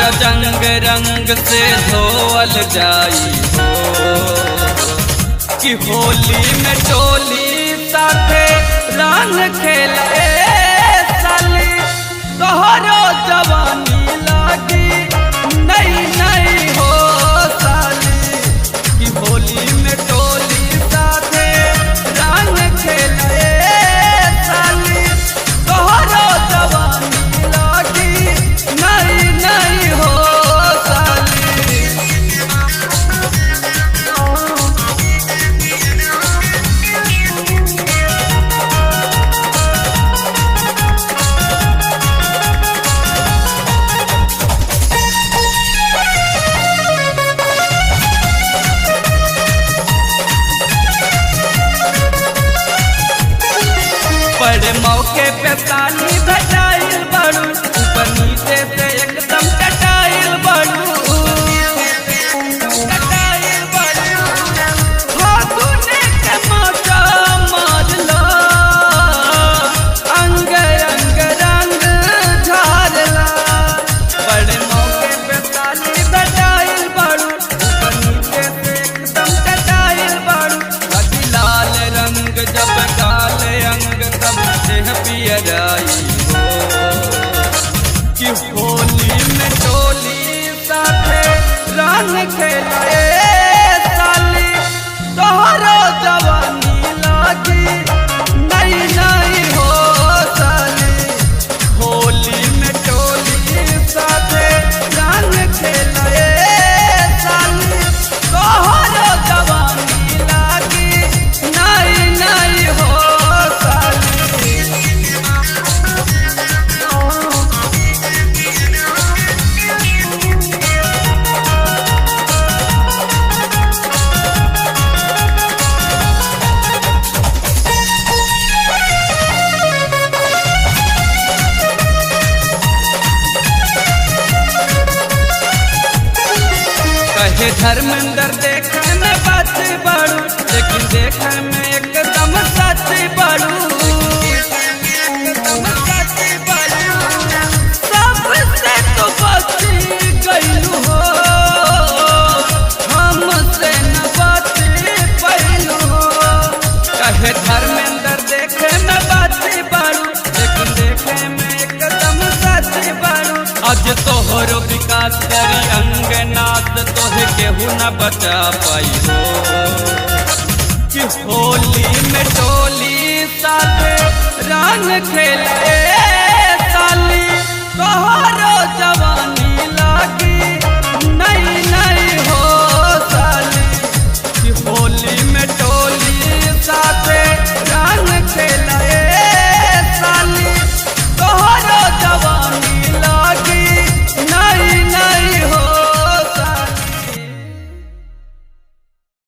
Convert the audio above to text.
तोहरा जंग रंग से धोवल जाई हो कि होली में टोली साथे रंग खेले साली तोहरो जवानी लागी नहीं नहीं हो साली कि होली में टोली साथे रंग खेले साली तोहरो जवानी लागी नहीं नहीं हो साली। बड़े मौके पे ताली बजाइल बड़ू ऊपर नीचे से एकदम कटाइल बड़ू फागुने के मौका मार लो अंग अंग रंग झारला बड़े मौके पे ताली बजाइल बड़ू ऊपर नीचे से एकदम कटाइल बड़ू लगी लाल रंग जब काले अंग तब देह पियराई हो कि होली में टोली साथे रंग खेले साली तोहरो जवानी लागी नहीं नहीं हो साली होली में टोली साथे रंग खेले साली तोहरो जवानी लागी नहीं नहीं हो साली। कहे धर्मेंद्र देखे में बात बड़ू लेकिन देखे में एकदम सच बड़ू सबसे तो बची गईलू हो हमसे न बची पैलू हो कहे धर्मेंद्र देखे में बात बड़ू लेकिन देखे में एकदम सच बड़ू आज तोहरो विकास करी अंगनाथ तोहे केहू न बचा पाई हो कि होली में टोली साथे रंग खेले साली तोहर